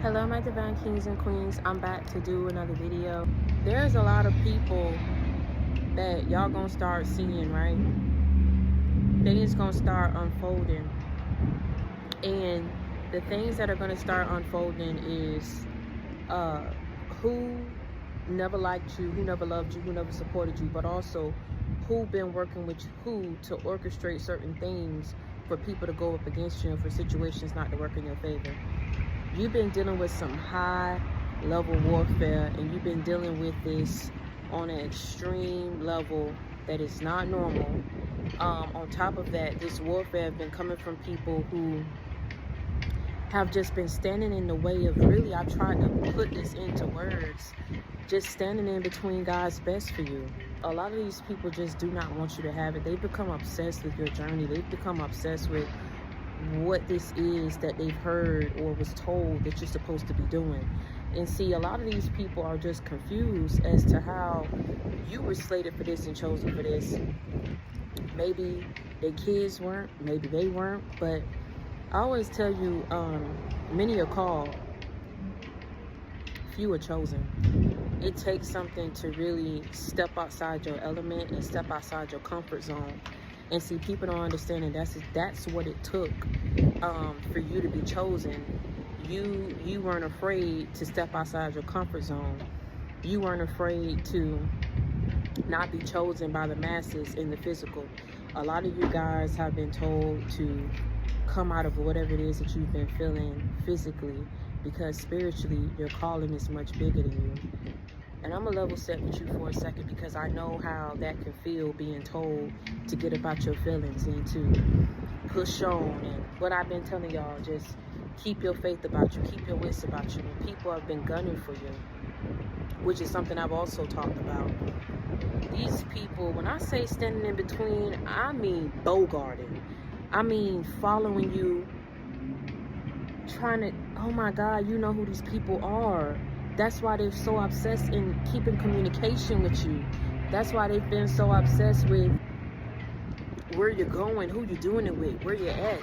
Hello my divine kings and queens, I'm back to do another video. There's a lot of people that y'all gonna start seeing, right? Things gonna start unfolding, and the things that are gonna start unfolding is who never liked you, who never loved you, who never supported you, but also who been working with who to orchestrate certain things for people to go up against you and for situations not to work in your favor. You've been dealing with some high level warfare, and you've been dealing with this on an extreme level that is not normal. On top of that, this warfare has been coming from people who have just been standing in the way of, really, I tried to put this into words, just standing in between God's best for you. A lot of these people just do not want you to have it. They've become obsessed with your journey. They've become obsessed with what this is that they've heard or was told that you're supposed to be doing. And see, a lot of these people are just confused as to how you were slated for this and chosen for this. Maybe their kids weren't, maybe they weren't, but I always tell you, many are called, few are chosen. It takes something to really step outside your element and step outside your comfort zone. And see, people don't understand that that's what it took for you to be chosen. You weren't afraid to step outside your comfort zone. You weren't afraid to not be chosen by the masses in the physical. A lot of you guys have been told to come out of whatever it is that you've been feeling physically, because spiritually your calling is much bigger than you. And I'm gonna level set with you for a second, because I know how that can feel, being told to get about your feelings and to push on. And what I've been telling y'all, just keep your faith about you, keep your wits about you. And people have been gunning for you, which is something I've also talked about. These people, when I say standing in between, I mean bogarting. I mean following you, trying to, oh my God, you know who these people are. That's why they're so obsessed in keeping communication with you. That's why they've been so obsessed with where you're going, who you're doing it with, where you're at.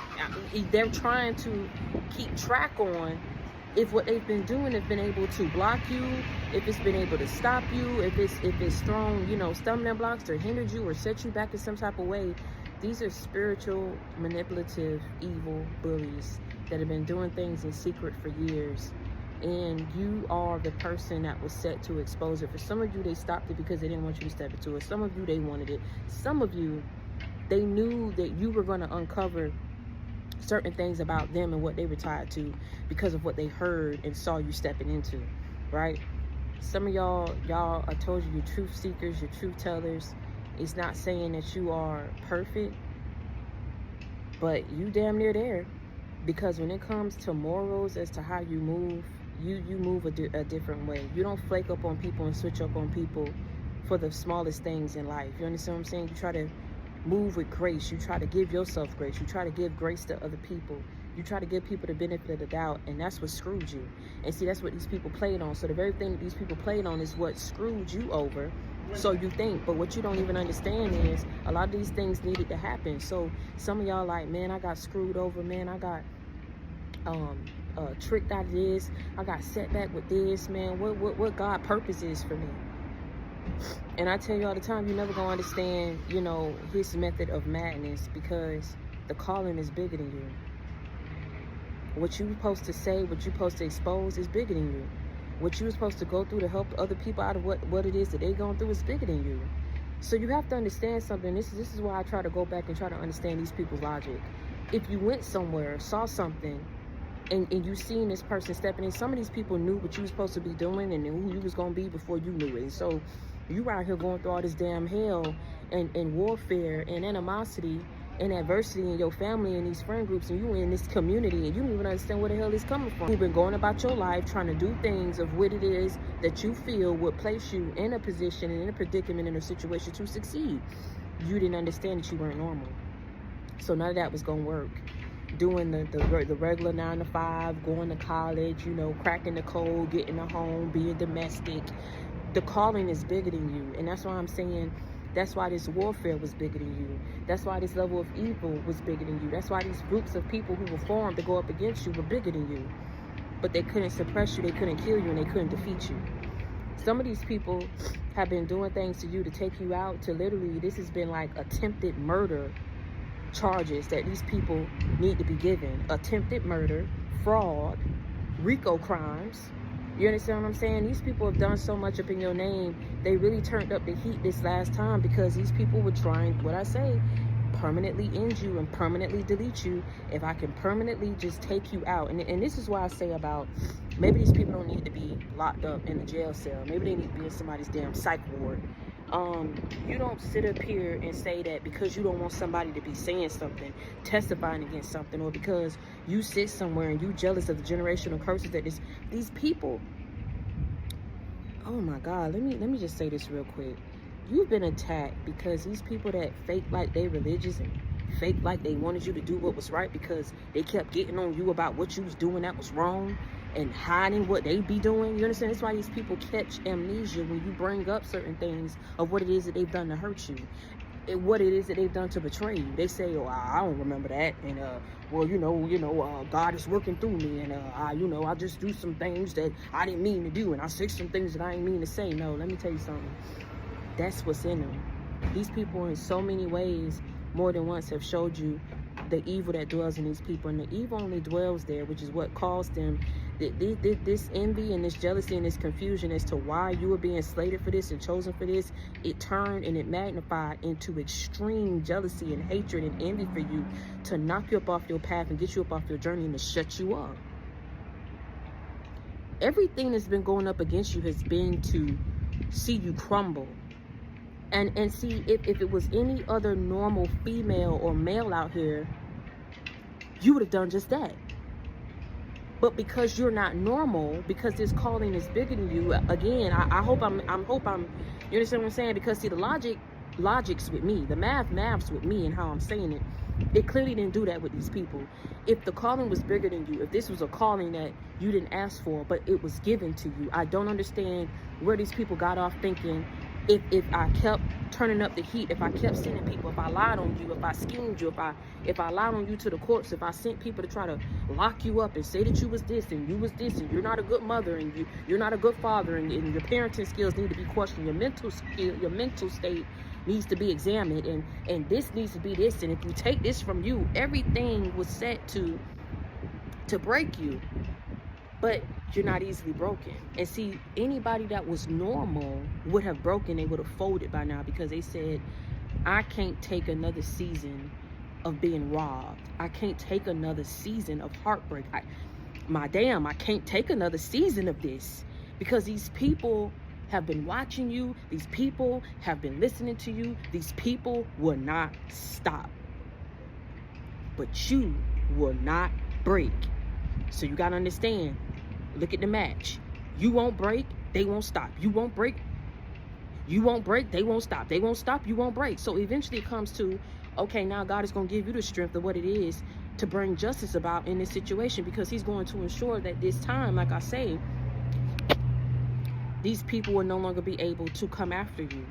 They're trying to keep track on if what they've been doing has been able to block you, if it's been able to stop you, if it's thrown, stumbling blocks or hindered you or set you back in some type of way. These are spiritual, manipulative, evil bullies that have been doing things in secret for years. And you are the person that was set to expose it. For some of you, they stopped it because they didn't want you to step into it. Some of you, they wanted it. Some of you, they knew that you were going to uncover certain things about them and what they were tied to because of what they heard and saw you stepping into, right? Some of y'all, I told you, you're truth seekers, you're truth tellers. It's not saying that you are perfect, but you damn near there. Because when it comes to morals as to how you move, you move a different way. You don't flake up on people and switch up on people for the smallest things in life. You understand what I'm saying? You try to move with grace. You try to give yourself grace. You try to give grace to other people. You try to give people the benefit of the doubt, and that's what screwed you. And see, that's what these people played on. So the very thing that these people played on is what screwed you over. So you think, but what you don't even understand is a lot of these things needed to happen. So some of y'all like, man, I got screwed over, man, I got tricked out of this, I got set back with this, man, what God purpose is for me. And I tell you all the time, you're never gonna understand, his method of madness, because the calling is bigger than you. What you're supposed to say, what you're supposed to expose is bigger than you. What you're supposed to go through to help other people out of what it is that they're going through is bigger than you. So you have to understand something. This is why I try to go back and try to understand these people's logic. If you went somewhere, saw something, and you seen this person stepping in, some of these people knew what you was supposed to be doing and who you was going to be before you knew it. And so you out here going through all this damn hell and warfare and animosity and adversity in your family and these friend groups, and you in this community, and you don't even understand where the hell it's coming from. You've been going about your life trying to do things of what it is that you feel would place you in a position and in a predicament, in a situation to succeed. You didn't understand that you weren't normal. So none of that was going to work. Doing the regular 9 to 5, going to college, cracking the code, getting a home, being domestic. The calling is bigger than you. And that's why I'm saying, that's why this warfare was bigger than you. That's why this level of evil was bigger than you. That's why these groups of people who were formed to go up against you were bigger than you. but they couldn't suppress you, they couldn't kill you, and they couldn't defeat you. Some of these people have been doing things to you to take you out, to literally, this has been like attempted murder charges that these people need to be given. Attempted murder, fraud, RICO crimes. You understand what I'm saying? These people have done so much up in your name. They really turned up the heat this last time because these people were trying, what I say, permanently end you and permanently delete you. If I can permanently just take you out. And this is why I say about, maybe these people don't need to be locked up in a jail cell. Maybe they need to be in somebody's damn psych ward. You don't sit up here and say that because you don't want somebody to be saying something, testifying against something, or because you sit somewhere and you jealous of the generational curses that these people. Oh my God, let me just say this real quick. You've been attacked because these people that fake like they religious and fake like they wanted you to do what was right because they kept getting on you about what you was doing that was wrong and hiding what they be doing. You understand? That's why these people catch amnesia when you bring up certain things of what it is that they've done to hurt you and what it is that they've done to betray you. They say, oh, I don't remember that. And, well, God is working through me. And, I just do some things that I didn't mean to do. And I say some things that I didn't mean to say. No, let me tell you something. That's what's in them. These people in so many ways, more than once, have showed you the evil that dwells in these people. And the evil only dwells there, which is what caused them this envy and this jealousy and this confusion as to why you were being slated for this and chosen for this. It turned and it magnified into extreme jealousy and hatred and envy for you to knock you up off your path and get you up off your journey and to shut you up. Everything that's been going up against you has been to see you crumble. And see, if it was any other normal female or male out here, you would have done just that. But because you're not normal, because this calling is bigger than you, again, I hope I'm, you understand what I'm saying? Because see, the logic's with me, the math's with me and how I'm saying it. It clearly didn't do that with these people. If the calling was bigger than you, if this was a calling that you didn't ask for, but it was given to you, I don't understand where these people got off thinking, if I kept turning up the heat, if I kept sending people, if I lied on you, if I schemed you, if I lied on you to the courts, if I sent people to try to lock you up and say that you was this and you was this and you're not a good mother and you're not a good father and your parenting skills need to be questioned, your mental skill, your mental state needs to be examined, and this needs to be this, and if you take this from you, everything was set to break you. But you're not easily broken. And see, anybody that was normal would have broken. They would have folded by now because they said, I can't take another season of being robbed. I can't take another season of heartbreak. I can't take another season of this because these people have been watching you. These people have been listening to you. These people will not stop. But you will not break. So you got to understand, look at the match. You won't break, they won't stop. You won't break, you won't break, they won't stop. They won't stop, you won't break. So eventually it comes to, okay, now God is going to give you the strength of what it is to bring justice about in this situation, because he's going to ensure that this time, like I say, these people will no longer be able to come after you.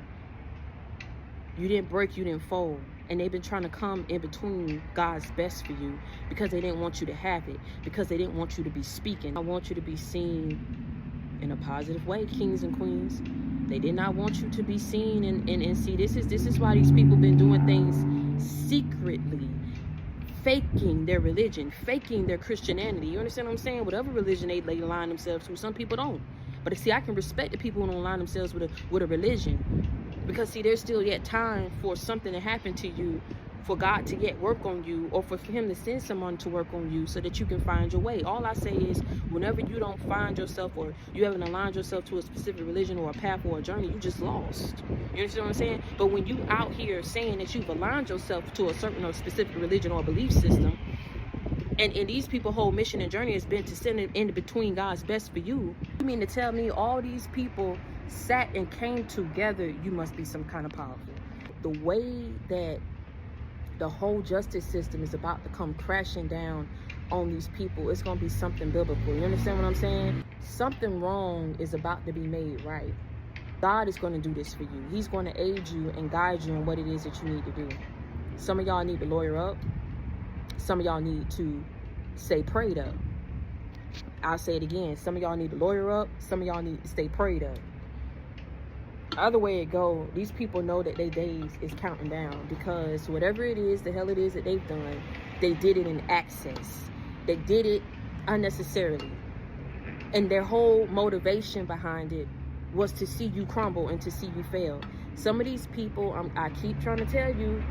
You didn't break, you didn't fold. And they've been trying to come in between God's best for you because they didn't want you to have it, because they didn't want you to be speaking. I want you to be seen in a positive way, kings and queens. They did not want you to be seen and see, this is why these people been doing things secretly, faking their religion, faking their Christianity. You understand what I'm saying? Whatever religion they align themselves to, some people don't. But see, I can respect the people who don't align themselves with a religion. Because see, there's still yet time for something to happen to you, for God to yet work on you, or for him to send someone to work on you so that you can find your way. All I say is, whenever you don't find yourself, or you haven't aligned yourself to a specific religion or a path or a journey, you just lost. You understand what I'm saying? But when you out here saying that you've aligned yourself to a certain or specific religion or belief system, and these people's whole mission and journey has been to send it in between God's best for you, you mean to tell me all these people sat and came together? You must be some kind of powerful. The way that the whole justice system is about to come crashing down on these people, it's going to be something biblical. You understand what I'm saying? Something wrong is about to be made right. God is going to do this for you. He's going to aid you and guide you in what it is that you need to do. Some of y'all need to lawyer up. Some of y'all need to stay prayed up. I'll say it again. Some of y'all need to lawyer up. Some of y'all need to stay prayed up. Other way it go, these people know that their days is counting down, because whatever it is, the hell it is that they've done, they did it in excess. They did it unnecessarily. And their whole motivation behind it was to see you crumble and to see you fail. Some of these people, I keep trying to tell you,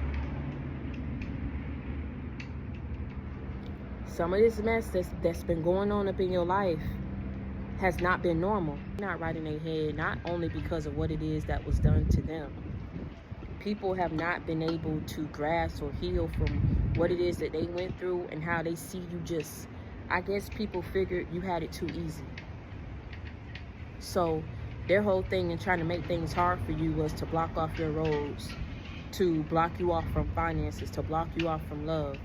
some of this mess that's been going on up in your life has not been normal. Not right in their head, not only because of what it is that was done to them. People have not been able to grasp or heal from what it is that they went through and how they see you just, I guess people figured you had it too easy. So their whole thing in trying to make things hard for you was to block off your roads, to block you off from finances, to block you off from love,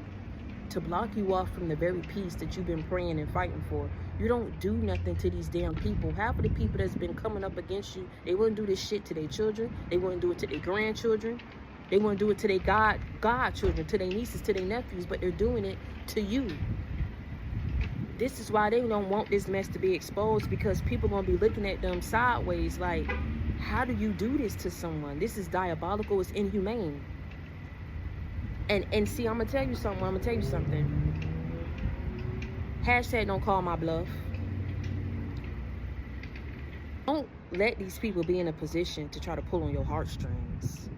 to block you off from the very peace that you've been praying and fighting for. You don't do nothing to these damn people. Half of the people that's been coming up against you, they wouldn't do this shit to their children. They wouldn't do it to their grandchildren. They wouldn't do it to their godchildren, to their nieces, to their nephews, but they're doing it to you. This is why they don't want this mess to be exposed, because people are going to be looking at them sideways like, how do you do this to someone? This is diabolical. It's inhumane. And see, I'm going to tell you something. Hashtag don't call my bluff. Don't let these people be in a position to try to pull on your heartstrings.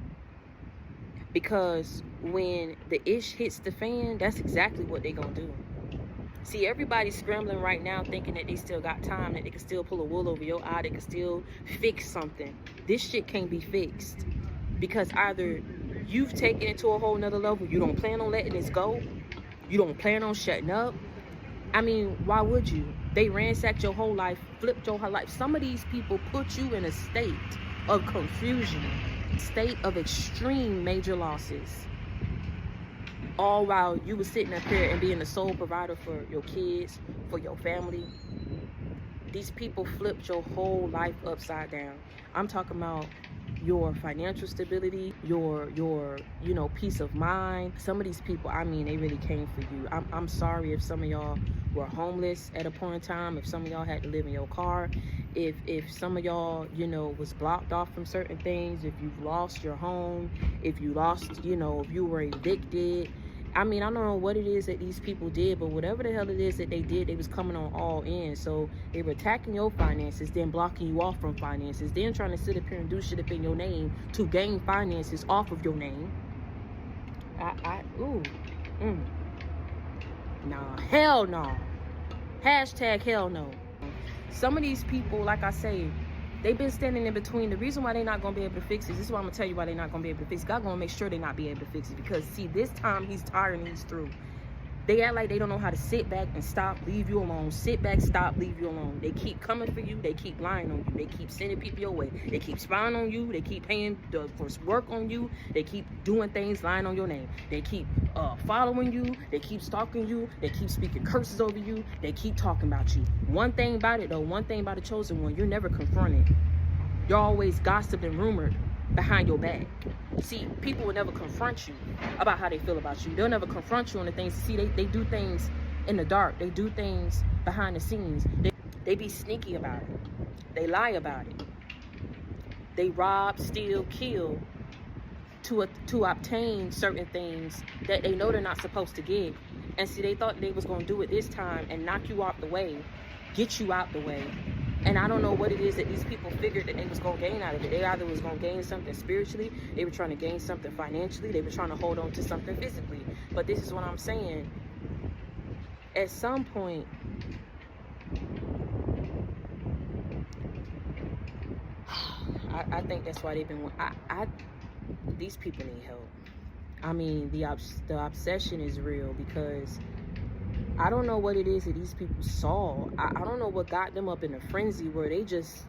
Because when the ish hits the fan, that's exactly what they're going to do. See, everybody's scrambling right now thinking that they still got time, that they can still pull a wool over your eye, they can still fix something. This shit can't be fixed. Because either you've taken it to a whole nother level, you don't plan on letting this go, you don't plan on shutting up. I mean, why would you? They ransacked your whole life, flipped your whole life. Some of these people put you in a state of confusion, state of extreme major losses. All while you were sitting up here and being the sole provider for your kids, for your family. These people flipped your whole life upside down. I'm talking about your financial stability, your peace of mind. Some of these people, I mean, they really came for you. I'm sorry if some of y'all were homeless at a point in time, if some of y'all had to live in your car, if some of y'all, was blocked off from certain things, if you've lost your home, if you lost, if you were evicted. I mean, I don't know what it is that these people did, but whatever the hell it is that they did, they was coming on all in. So they were attacking your finances, then blocking you off from finances, then trying to sit up here and do shit up in your name to gain finances off of your name. Nah, hell no. Hashtag hell no. Some of these people, like I say, they've been standing in between. The reason why they're not going to be able to fix it, this is why I'm going to tell you why they're not going to be able to fix it. God going to make sure they're not be able to fix it. Because, see, this time he's tired and he's through. They act like they don't know how to sit back and stop, leave you alone. Sit back, stop, leave you alone. They keep coming for you. They keep lying on you. They keep sending people your way. They keep spying on you. They keep paying for work on you. They keep doing things, lying on your name. They keep following you. They keep stalking you. They keep speaking curses over you. They keep talking about you. One thing about it, though, one thing about the chosen one, you're never confronted. You're always gossiped and rumored behind your back. See, people will never confront you about how they feel about you. They'll never confront you on the things. See, they do things in the dark. They do things behind the scenes. They be sneaky about it. They lie about it. They rob, steal, kill to obtain certain things that they know they're not supposed to get. And see, they thought they was going to do it this time and knock you out the way, get you out the way. And I don't know what it is that these people figured that they was going to gain out of it. They either was going to gain something spiritually, they were trying to gain something financially, they were trying to hold on to something physically. But this is what I'm saying. At some point, I think that's why they've been, these people need help. I mean, the obsession is real, because I don't know what it is that these people saw. I don't know what got them up in a frenzy where they just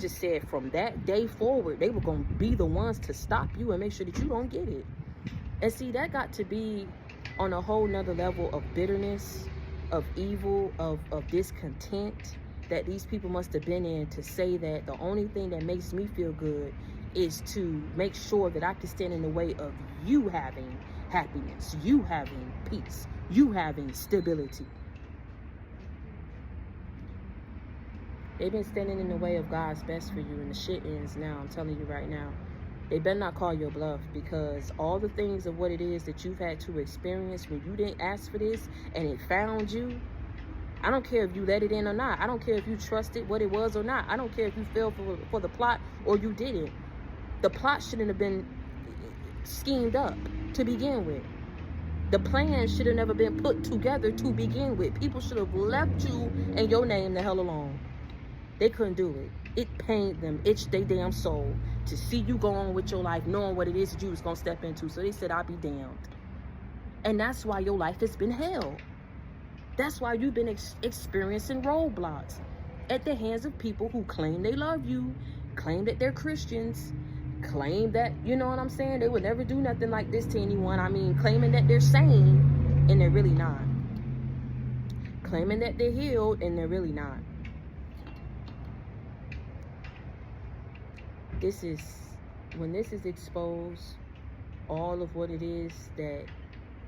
said from that day forward, they were going to be the ones to stop you and make sure that you don't get it. And see, that got to be on a whole nother level of bitterness, of evil, of discontent that these people must have been in to say that the only thing that makes me feel good is to make sure that I can stand in the way of you having happiness, you having peace, you having stability. They've been standing in the way of God's best for you, and the shit ends now. I'm telling you right now. They better not call your bluff, because all the things of what it is that you've had to experience when you didn't ask for this and it found you. I don't care if you let it in or not. I don't care if you trusted what it was or not. I don't care if you fell for the plot or you didn't. The plot shouldn't have been schemed up to begin with. The plan should have never been put together to begin with. People should have left you and your name the hell alone. They couldn't do it. It pained them, itched their damn soul to see you go on with your life knowing what it is that you was going to step into. So they said, I'll be damned. And that's why your life has been hell. That's why you've been experiencing roadblocks at the hands of people who claim they love you, claim that they're Christians, claim that, you know what I'm saying, they would never do nothing like this to anyone. I mean, claiming that they're sane, and they're really not. Claiming that they're healed, and they're really not. When this is exposed, all of what it is that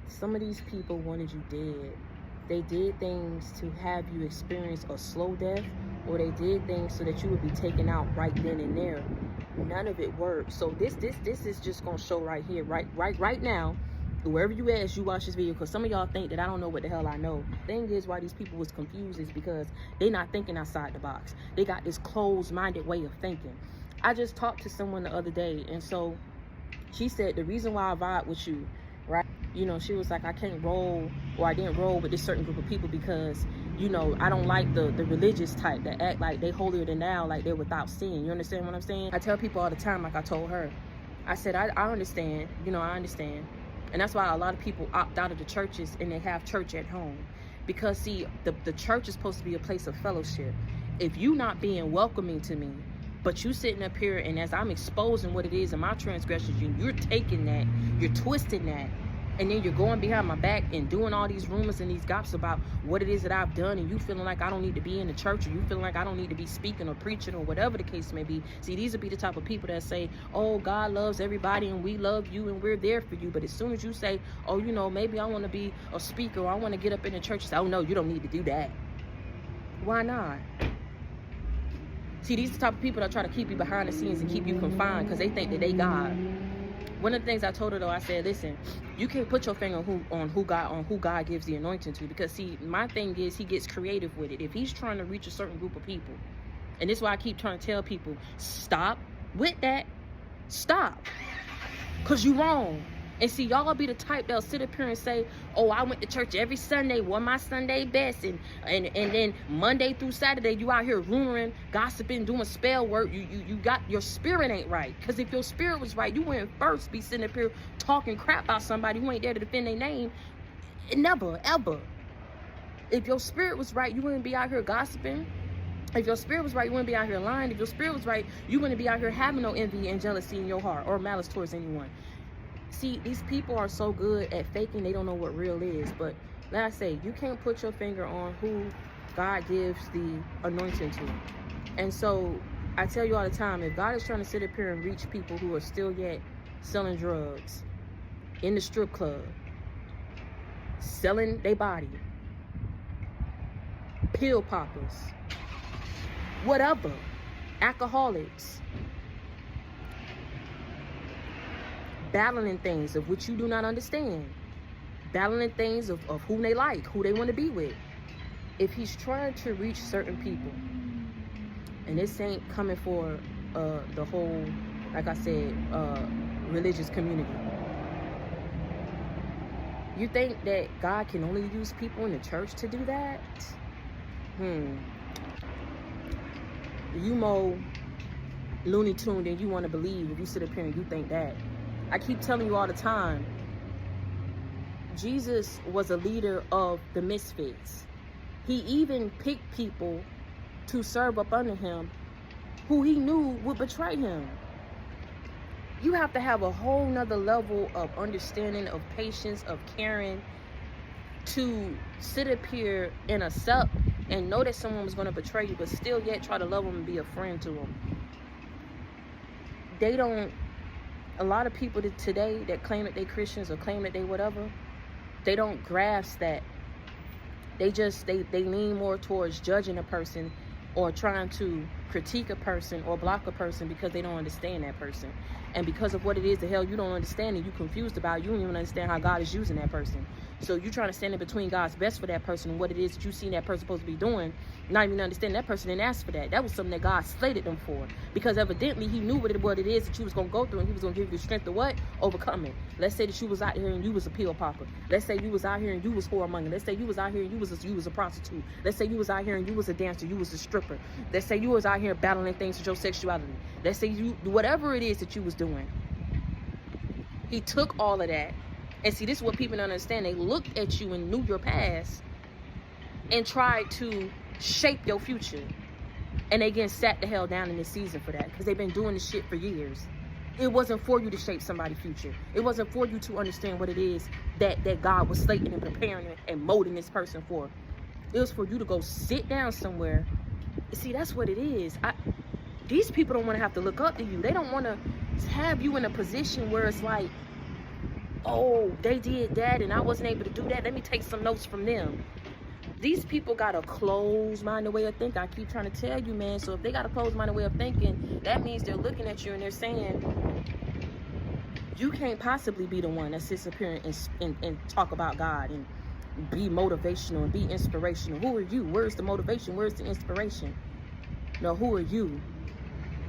some of these people wanted you dead. They did things to have you experience a slow death, or they did things so that you would be taken out right then and there. None of it worked. So this is just gonna show right here, right now, wherever you at as you watch this video, because some of y'all think that I don't know what the hell I know. The thing is, why these people was confused is because they not thinking outside the box. They got this closed-minded way of thinking. I just talked to someone the other day, and so she said the reason why I vibe with you, right? You know, she was like, I can't roll, or I didn't roll with this certain group of people because, you know, I don't like the religious type that act like they holier than thou, like they're without sin. You understand what I'm saying? I tell people all the time, like I told her, I said, I understand, you know, I understand. And that's why a lot of people opt out of the churches and they have church at home. Because see, the church is supposed to be a place of fellowship. If you not being welcoming to me, but you sitting up here and as I'm exposing what it is in my transgressions, you're taking that, you're twisting that, and then you're going behind my back and doing all these rumors and these gossips about what it is that I've done, and you feeling like I don't need to be in the church, or you feeling like I don't need to be speaking or preaching or whatever the case may be. See, these would be the type of people that say, oh, God loves everybody and we love you and we're there for you. But as soon as you say, oh, you know, maybe I want to be a speaker, or I want to get up in the church, you say, oh, no, you don't need to do that. Why not? See, these are the type of people that try to keep you behind the scenes and keep you confined because they think that they God. One of the things I told her, though, I said, listen, you can't put your finger on who God gives the anointing to, because see, my thing is he gets creative with it. If he's trying to reach a certain group of people, and this is why I keep trying to tell people, stop with that. Stop, because you wrong. And see, y'all be the type that'll sit up here and say, oh, I went to church every Sunday, wore my Sunday best, and then Monday through Saturday, you out here rumoring, gossiping, doing spell work. You got, your spirit ain't right. Because if your spirit was right, you wouldn't first be sitting up here talking crap about somebody who ain't there to defend their name. Never, ever. If your spirit was right, you wouldn't be out here gossiping. If your spirit was right, you wouldn't be out here lying. If your spirit was right, you wouldn't be out here having no envy and jealousy in your heart or malice towards anyone. See, these people are so good at faking, they don't know what real is. But like I say, you can't put your finger on who God gives the anointing to. And so I tell you all the time, if God is trying to sit up here and reach people who are still yet selling drugs, in the strip club, selling their body, pill poppers, whatever, alcoholics, battling things of which you do not understand, battling things of whom they like, who they want to be with. If he's trying to reach certain people, and this ain't coming for the whole, like I said, religious community, you think that God can only use people in the church to do that? You more Looney Tune than you want to believe if you sit up here and you think that. I keep telling you all the time, Jesus was a leader of the Misfits. He even picked people to serve up under him who he knew would betray him. You have to have a whole nother level of understanding, of patience, of caring, to sit up here and accept and know that someone was going to betray you, but still yet try to love them and be a friend to them. They don't. A lot of people today that claim that they Christians or claim that they whatever, they don't grasp that. They lean more towards judging a person or trying to critique a person or block a person because they don't understand that person. And because of what it is the hell you don't understand and you confused about, you don't even understand how God is using that person. So you trying to stand in between God's best for that person and what it is that you seen that person supposed to be doing, not even understand that person didn't ask for that. That was something that God slated them for. Because evidently he knew what it is that you was going to go through, and he was going to give you the strength to what? Overcome it. Let's say that you was out here and you was a pill popper. Let's say you was out here and you was whoremonger. Let's say you was out here and you was a prostitute. Let's say you was out here and you was a dancer, you was a stripper. Let's say you was out here battling things with your sexuality. Let's say you, whatever it is that you was doing, he took all of that. And see, this is what people don't understand. They looked at you and knew your past and tried to shape your future. And they getting sat the hell down in this season for that, because they've been doing this shit for years. It wasn't for you to shape somebody's future. It wasn't for you to understand what it is that God was slating and preparing and molding this person for. It was for you to go sit down somewhere. See, that's what it is. These people don't want to have to look up to you. They don't want to have you in a position where it's like, oh, they did that and I wasn't able to do that. Let me take some notes from them. These people got a closed-minded way of thinking. I keep trying to tell you, man. So if they got a closed-minded way of thinking, that means they're looking at you and they're saying, you can't possibly be the one that sits up here and talk about God and be motivational and be inspirational. Who are you? Where's the motivation? Where's the inspiration? No, who are you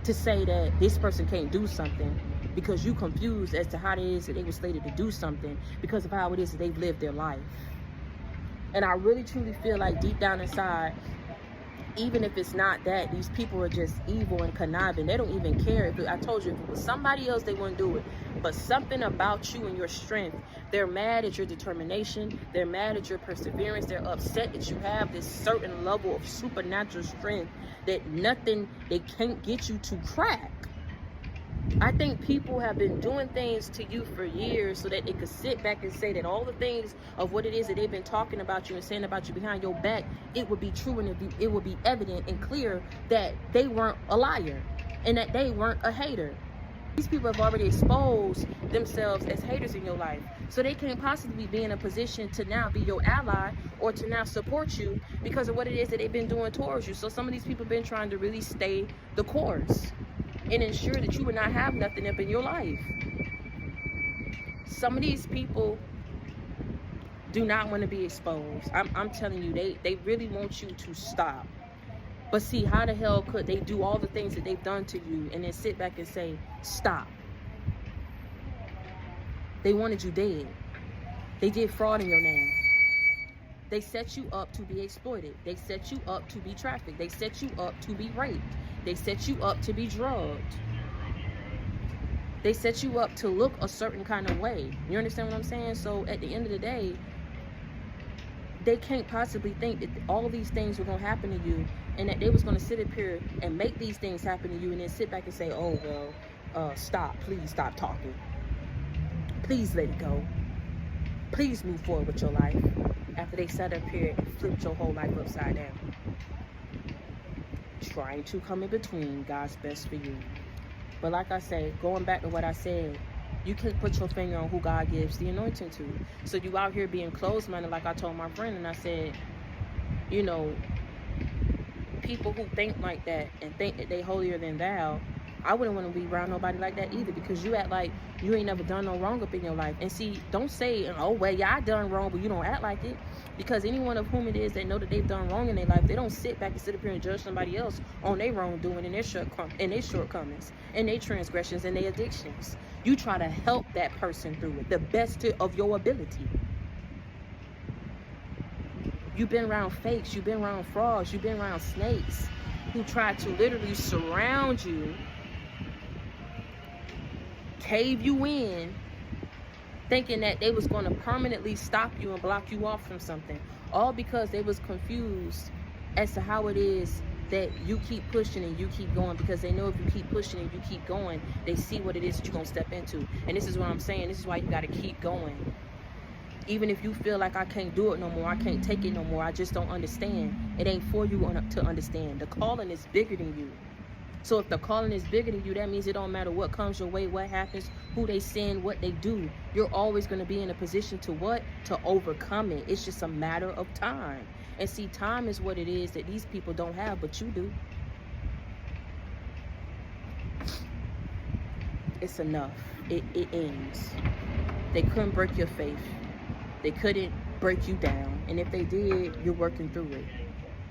to say that this person can't do something because you confused as to how it is that they were slated to do something because of how it is that they've lived their life? And I really truly feel like deep down inside, even if it's not that, these people are just evil and conniving. They don't even care. I told you, if it was somebody else, they wouldn't do it. But something about you and your strength, they're mad at your determination. They're mad at your perseverance. They're upset that you have this certain level of supernatural strength that nothing, they can't get you to crack. I think people have been doing things to you for years so that they could sit back and say that all the things of what it is that they've been talking about you and saying about you behind your back, it would be true, and it would be evident and clear that they weren't a liar and that they weren't a hater. These people have already exposed themselves as haters in your life, so they can't possibly be in a position to now be your ally or to now support you because of what it is that they've been doing towards you. So some of these people have been trying to really stay the course and ensure that you would not have nothing up in your life. Some of these people do not want to be exposed. I'm telling you, they really want you to stop. But see, how the hell could they do all the things that they've done to you and then sit back and say, stop? They wanted you dead. They did fraud in your name. They set you up to be exploited. They set you up to be trafficked. They set you up to be raped. They set you up to be drugged. They set you up to look a certain kind of way. You understand what I'm saying? So at the end of the day, they can't possibly think that all of these things were going to happen to you and that they was going to sit up here and make these things happen to you and then sit back and say, oh, well, stop. Please stop talking. Please let it go. Please move forward with your life. After they sat up here and flipped your whole life upside down. Trying to come in between God's best for you. But like I say, going back to what I said, you can't put your finger on who God gives the anointing to. So you out here being closed-minded, like I told my friend, and I said, you know, people who think like that and think that they holier than thou, I wouldn't want to be around nobody like that either, because you act like you ain't never done no wrong up in your life. And see, don't say, oh, well, yeah, I done wrong, but you don't act like it. Because anyone of whom it is that know that they've done wrong in their life, they don't sit back and sit up here and judge somebody else on their wrongdoing and their shortcomings and their transgressions and their addictions. You try to help that person through it, the best of your ability. You've been around fakes, you've been around frauds, you've been around snakes who try to literally surround you, cave you in, thinking that they was going to permanently stop you and block you off from something, all because they was confused as to how it is that you keep pushing and you keep going, because they know if you keep pushing and you keep going, they see what it is that you're going to step into. And this is what I'm saying. This is why you got to keep going. Even if you feel like I can't do it no more, I can't take it no more, I just don't understand. It ain't for you to understand. The calling is bigger than you. So if the calling is bigger than you, that means it don't matter what comes your way, what happens, who they send, what they do. You're always going to be in a position to what? To overcome it. It's just a matter of time. And see, time is what it is that these people don't have, but you do. It's enough. It ends. They couldn't break your faith. They couldn't break you down. And if they did, you're working through it.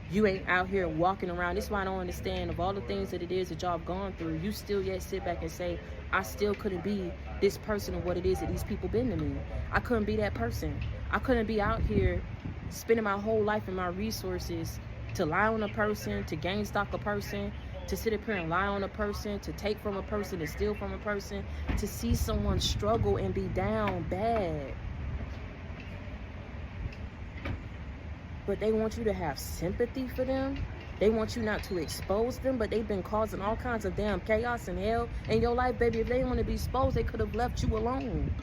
You ain't out here walking around. This is why I don't understand, of all the things that it is that y'all have gone through, you still yet sit back and say, I still couldn't be this person of what it is that these people been to me. I couldn't be that person. I couldn't be out here spending my whole life and my resources to lie on a person, to gain stock a person, to sit up here and lie on a person, to take from a person, to steal from a person, to see someone struggle and be down bad. But they want you to have sympathy for them. They want you not to expose them, but they've been causing all kinds of damn chaos and hell in your life, baby. If they want to be exposed, they could have left you alone.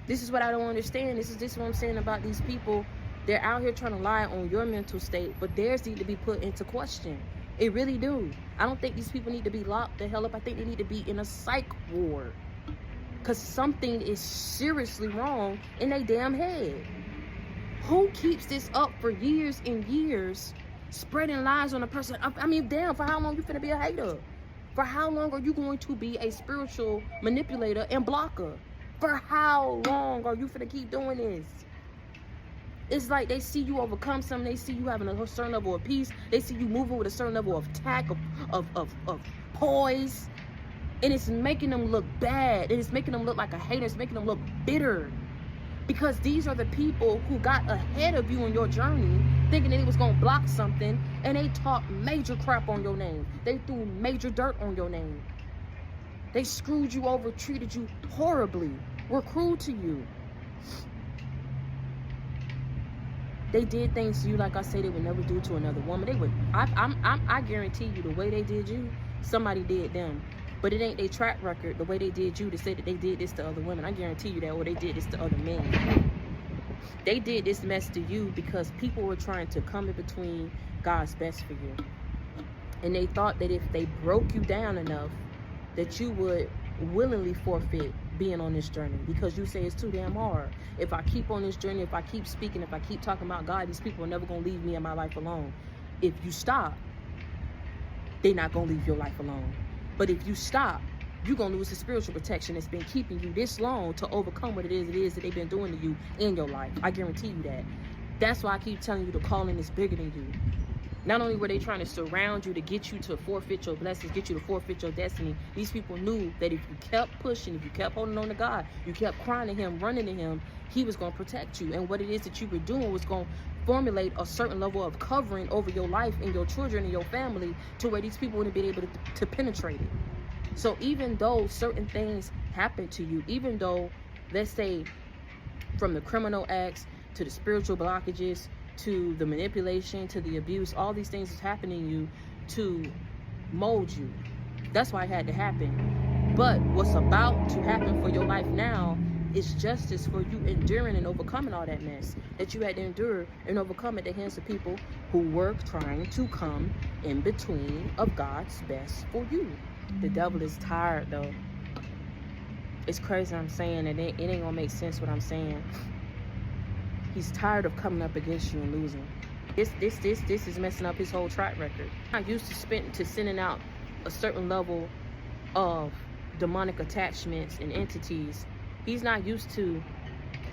This is what I don't understand. This is what I'm saying about these people. They're out here trying to lie on your mental state, but theirs need to be put into question. It really do. I don't think these people need to be locked the hell up. I think they need to be in a psych ward. Because something is seriously wrong in their damn head. Who keeps this up for years and years, spreading lies on a person? I mean, damn, for how long you finna be a hater? For how long are you going to be a spiritual manipulator and blocker? For how long are you finna keep doing this? It's like they see you overcome something. They see you having a certain level of peace. They see you moving with a certain level of tact, of poise. And it's making them look bad. And it's making them look like a hater. It's making them look bitter. Because these are the people who got ahead of you on your journey, thinking that it was going to block something, and they talked major crap on your name. They threw major dirt on your name. They screwed you over, treated you horribly, were cruel to you. They did things to you, like I say, they would never do to another woman. They would. I guarantee you, the way they did you, somebody did them. But it ain't their track record, the way they did you, to say that they did this to other women. I guarantee you that, or they did this to other men. They did this mess to you because people were trying to come in between God's best for you. And they thought that if they broke you down enough, that you would willingly forfeit being on this journey, because you say it's too damn hard. If I keep on this journey, if I keep speaking, if I keep talking about God, these people are never going to leave me and my life alone. If you stop, they're not going to leave your life alone. But if you stop, you're going to lose the spiritual protection that's been keeping you this long to overcome what it is that they've been doing to you in your life. I guarantee you that. That's why I keep telling you the calling is bigger than you. Not only were they trying to surround you to get you to forfeit your blessings, get you to forfeit your destiny, these people knew that if you kept pushing, if you kept holding on to God, you kept crying to Him, running to Him, He was going to protect you. And what it is that you were doing was going to formulate a certain level of covering over your life and your children and your family, to where these people wouldn't be able to penetrate it. So even though certain things happen to you, even though, let's say, from the criminal acts to the spiritual blockages to the manipulation to the abuse, all these things is happening to you to mold you. That's why it had to happen. But what's about to happen for your life now is justice for you enduring and overcoming all that mess that you had to endure and overcome at the hands of people who were trying to come in between of God's best for you. The devil is tired, though. It's crazy I'm saying it. It ain't gonna make sense what I'm saying. He's tired of coming up against you and losing. This is messing up his whole track record. I'm used to sending out a certain level of demonic attachments and entities. He's not used to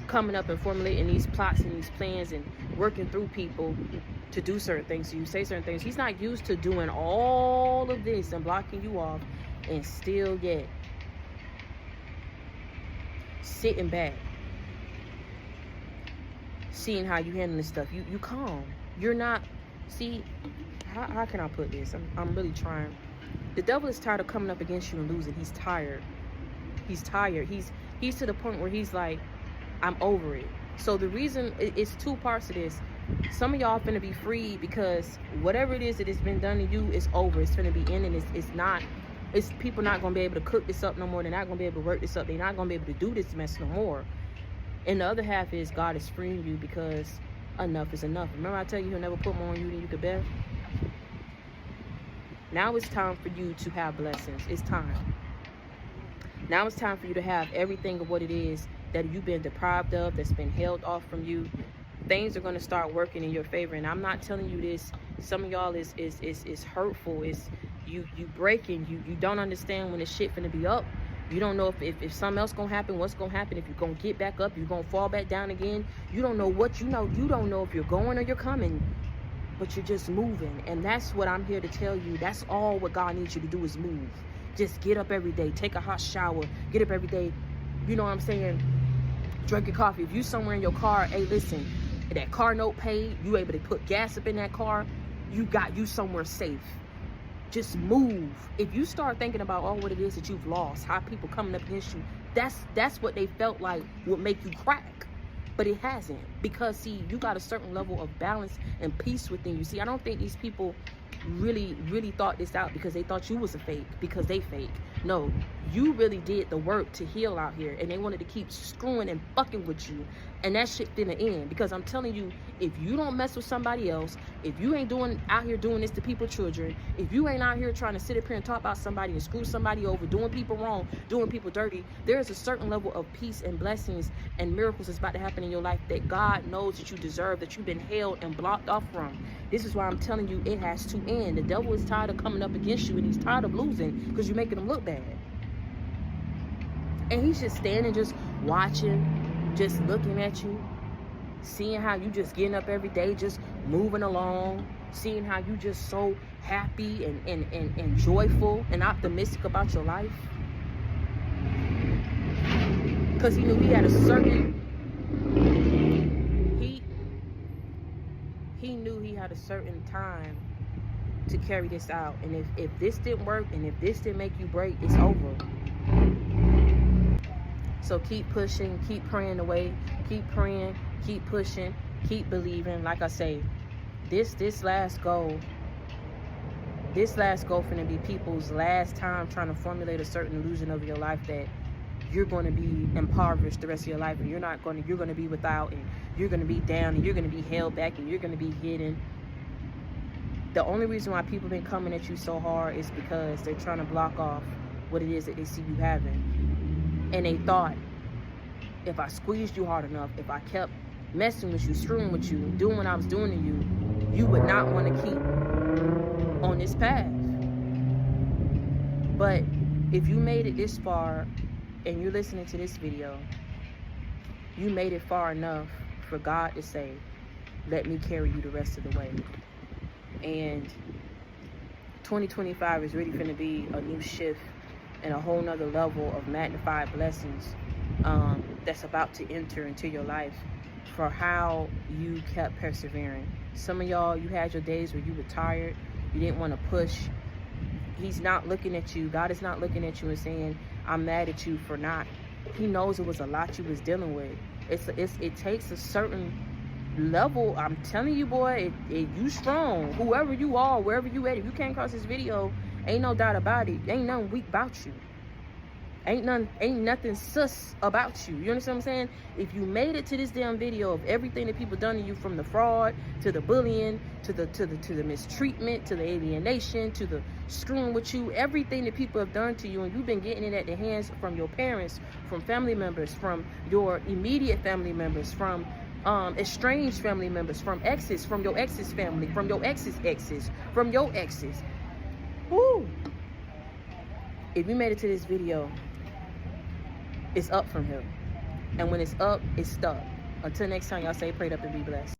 coming up and formulating these plots and these plans and working through people to do certain things, so you say certain things. He's not used to doing all of this and blocking you off and still yet sitting back, seeing how you handle this stuff. You calm. You're not, see, how can I put this? I'm really trying. The devil is tired of coming up against you and losing. He's tired. He's tired. He's to the point where he's like, I'm over it. So the reason, it's two parts to this. Some of y'all finna be free because whatever it is that has been done to you is over. It's finna be in, and it's people not gonna be able to cook this up no more. They're not gonna be able to work this up. They're not gonna be able to do this mess no more. And the other half is God is freeing you because enough is enough. Remember I tell you He'll never put more on you than you could bear? Now it's time for you to have blessings. It's time. Now it's time for you to have everything of what it is that you've been deprived of, that's been held off from you. things are going to start working in your favor. And I'm not telling you this. Some of y'all is hurtful. It's you breaking. You don't understand when the shit finna be up. You don't know if something else gonna happen, what's gonna happen, if you're gonna get back up, you're gonna fall back down again. You don't know what you know. You don't know if you're going or you're coming, but you're just moving. And that's what I'm here to tell you. That's all what God needs you to do is move. Just get up every day, take a hot shower, get up every day. You know what I'm saying? Drink your coffee. If you somewhere in your car, hey, listen, that car note paid, you able to put gas up in that car, you got you somewhere safe. Just move. If you start thinking about all what it is that you've lost, how people coming up against you, that's what they felt like would make you crack. But it hasn't, because see, you got a certain level of balance and peace within you. See, I don't think these people really thought this out because they thought you was a fake, because they fake. No, you really did the work to heal out here, and they wanted to keep screwing and fucking with you, and that shit finna end. Because I'm telling you, if you don't mess with somebody else, if you ain't out here doing this to people's children, if you ain't out here trying to sit up here and talk about somebody and screw somebody over, doing people wrong, doing people dirty, there is a certain level of peace and blessings and miracles that's about to happen in your life that God knows that you deserve, that you've been held and blocked off from. This is why I'm telling you, it has to end. The devil is tired of coming up against you, and he's tired of losing because you're making him look bad. And he's just standing, just watching, just looking at you, seeing how you just getting up every day, just moving along, seeing how you just so happy and joyful and optimistic about your life. Because he knew he had a certain, he knew he had a certain time to carry this out. And if this didn't work, and if this didn't make you break, it's over. So keep pushing, keep praying away, keep praying, keep pushing, keep believing. Like I say, this last goal finna be people's last time trying to formulate a certain illusion of your life that you're going to be impoverished the rest of your life, and you're going to be without, and you're going to be down, and you're going to be held back, and you're going to be hidden. The only reason why people been coming at you so hard is because they're trying to block off what it is that they see you having. And they thought, if I squeezed you hard enough, if I kept messing with you, screwing with you, doing what I was doing to you, you would not want to keep on this path. But if you made it this far and you're listening to this video, you made it far enough for God to say, let me carry you the rest of the way. And 2025 is really going to be a new shift and a whole nother level of magnified blessings that's about to enter into your life for how you kept persevering. Some of y'all, you had your days where you were tired, you didn't want to push. He's not looking at you. God is not looking at you and saying, I'm mad at you for not. He knows it was a lot you was dealing with. It takes a certain level. I'm telling you, boy, you strong. Whoever you are, wherever you at, if you came across this video, ain't no doubt about it. Ain't nothing weak about you. Ain't nothing sus about you. You understand what I'm saying? If you made it to this damn video of everything that people done to you, from the fraud to the bullying to the mistreatment to the alienation to the screwing with you, everything that people have done to you, and you've been getting it at the hands from your parents, from family members, from your immediate family members, from estranged family members, from exes, from your ex's family, from your ex's exes, from your exes. Woo! If you made it to this video, it's up from here. And when it's up, it's stuck. Until next time, y'all stay prayed up and be blessed.